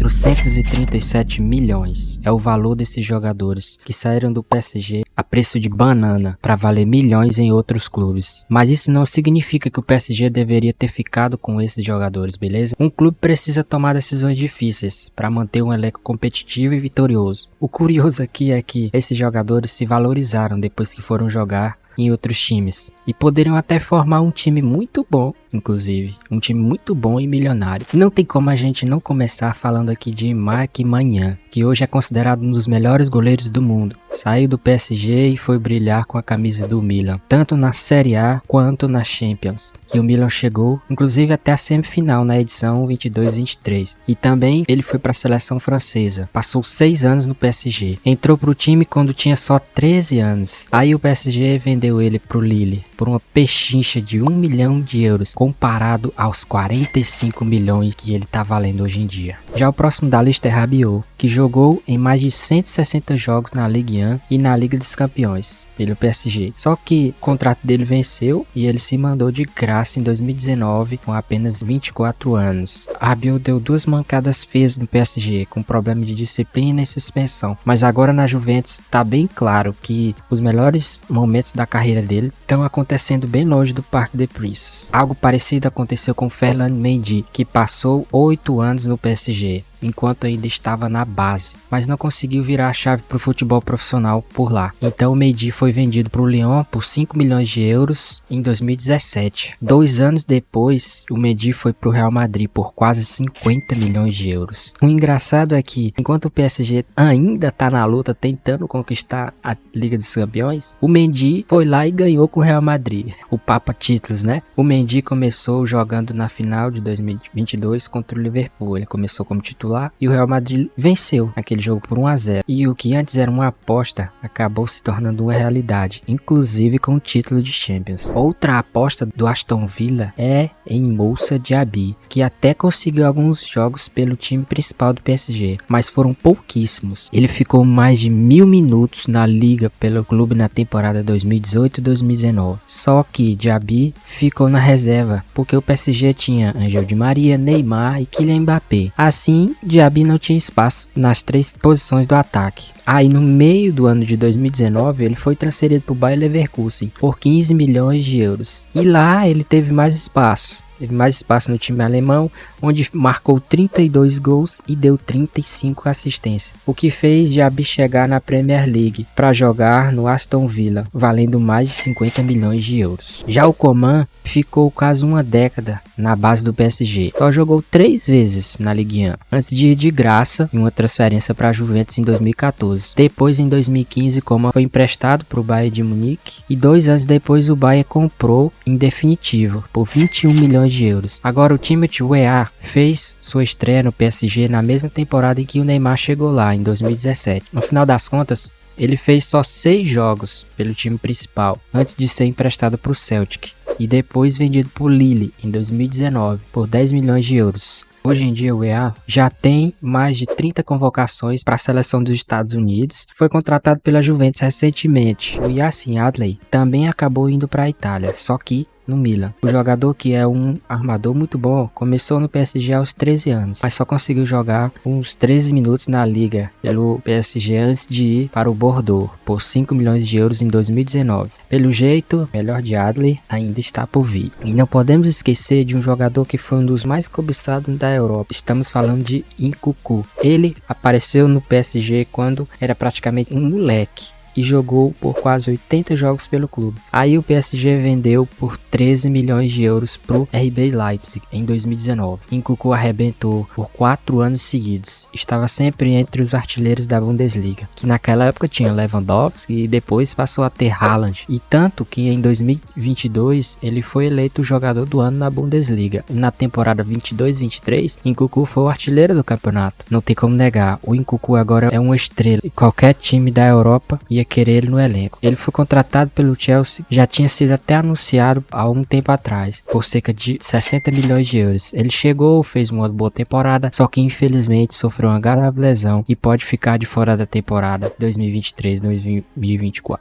437 milhões é o valor desses jogadores que saíram do PSG a preço de banana para valer milhões em outros clubes. Mas isso não significa que o PSG deveria ter ficado com esses jogadores, beleza? Um clube precisa tomar decisões difíceis para manter um elenco competitivo e vitorioso. O curioso aqui é que esses jogadores se valorizaram depois que foram jogar em outros times e poderiam até formar um time muito bom, inclusive um time muito bom e milionário. Não tem como a gente não começar falando aqui de Marc Maignan, que hoje é considerado um dos melhores goleiros do mundo. Saiu do PSG e foi brilhar com a camisa do Milan, tanto na Série A quanto na Champions, que o Milan chegou inclusive até a semifinal na edição 22-23. E também ele foi para a seleção francesa, passou 6 anos no PSG, entrou para o time quando tinha só 13 anos. Aí o PSG vendeu ele pro Lille por uma pechincha de 1 milhão de euros, comparado aos 45 milhões que ele tá valendo hoje em dia. Já o próximo da lista é Rabiot, que jogou em mais de 160 jogos na Ligue 1 e na Liga dos Campeões pelo PSG. Só que o contrato dele venceu e ele se mandou de graça em 2019 com apenas 24 anos. Rabiot deu 2 mancadas feias no PSG com problema de disciplina e suspensão, mas agora na Juventus tá bem claro que os melhores momentos da carreira dele estão acontecendo bem longe do Parque des Princes. Algo parecido aconteceu com Ferland Mendy, que passou 8 anos no PSG enquanto ainda estava na base, mas não conseguiu virar a chave para o futebol profissional por lá. Então o Mendy foi vendido para o Lyon por 5 milhões de euros em 2017. 2 anos depois, o Mendy foi para o Real Madrid por quase 50 milhões de euros. O engraçado é que, enquanto o PSG ainda está na luta tentando conquistar a Liga dos Campeões, o Mendy foi lá e ganhou com o Real Madrid. O Papa Títulos, né? O Mendy começou jogando na final de 2022 contra o Liverpool. Ele começou como titular e o Real Madrid venceu aquele jogo por 1-0. E o que antes era uma aposta acabou se tornando uma realidade, inclusive com o título de Champions. Outra aposta do Aston Villa é em Moussa Diaby, que até conseguiu alguns jogos pelo time principal do PSG, mas foram pouquíssimos. Ele ficou mais de 1000 minutos na liga pelo clube na temporada 2018-2019. Só que Diaby ficou na reserva, porque o PSG tinha Angel Di Maria, Neymar e Kylian Mbappé. Assim, Diaby não tinha espaço nas 3 posições do ataque. Aí no meio do ano de 2019 ele foi transferido para o Bayer Leverkusen por 15 milhões de euros. E lá ele teve mais espaço. Teve mais espaço no time alemão, onde marcou 32 gols e deu 35 assistências, o que fez Diaby chegar na Premier League para jogar no Aston Villa, valendo mais de 50 milhões de euros. Já o Coman ficou quase uma década na base do PSG, só jogou 3 vezes na Ligue 1, antes de ir de graça em uma transferência para a Juventus em 2014. Depois, em 2015, Coman foi emprestado para o Bayern de Munique e 2 anos depois o Bayern comprou em definitivo por 21 milhões de euros. Agora o Timothy Weah fez sua estreia no PSG na mesma temporada em que o Neymar chegou lá, em 2017. No final das contas, ele fez só 6 jogos pelo time principal, antes de ser emprestado para o Celtic, e depois vendido para o Lille em 2019 por 10 milhões de euros. Hoje em dia o Weah já tem mais de 30 convocações para a seleção dos Estados Unidos. Foi contratado pela Juventus recentemente. O Yacine Adley também acabou indo para a Itália, só que no Milan. O jogador, que é um armador muito bom, começou no PSG aos 13 anos, mas só conseguiu jogar uns 13 minutos na liga pelo PSG antes de ir para o Bordeaux por 5 milhões de euros em 2019. Pelo jeito, o melhor de Adley ainda está por vir. E não podemos esquecer de um jogador que foi um dos mais cobiçados da Europa. Estamos falando de Nkunku. Ele apareceu no PSG quando era praticamente um moleque e jogou por quase 80 jogos pelo clube. Aí o PSG vendeu por 13 milhões de euros pro RB Leipzig em 2019. Nkunku arrebentou por 4 anos seguidos. Estava sempre entre os artilheiros da Bundesliga, que naquela época tinha Lewandowski e depois passou a ter Haaland. E tanto que em 2022 ele foi eleito o jogador do ano na Bundesliga. Na temporada 22-23, Nkunku foi o artilheiro do campeonato. Não tem como negar, o Nkunku agora é uma estrela e qualquer time da Europa ia querer ele no elenco. Ele foi contratado pelo Chelsea, já tinha sido até anunciado há um tempo atrás, por cerca de 60 milhões de euros. Ele chegou, fez uma boa temporada, só que infelizmente sofreu uma grave lesão e pode ficar de fora da temporada 2023-2024.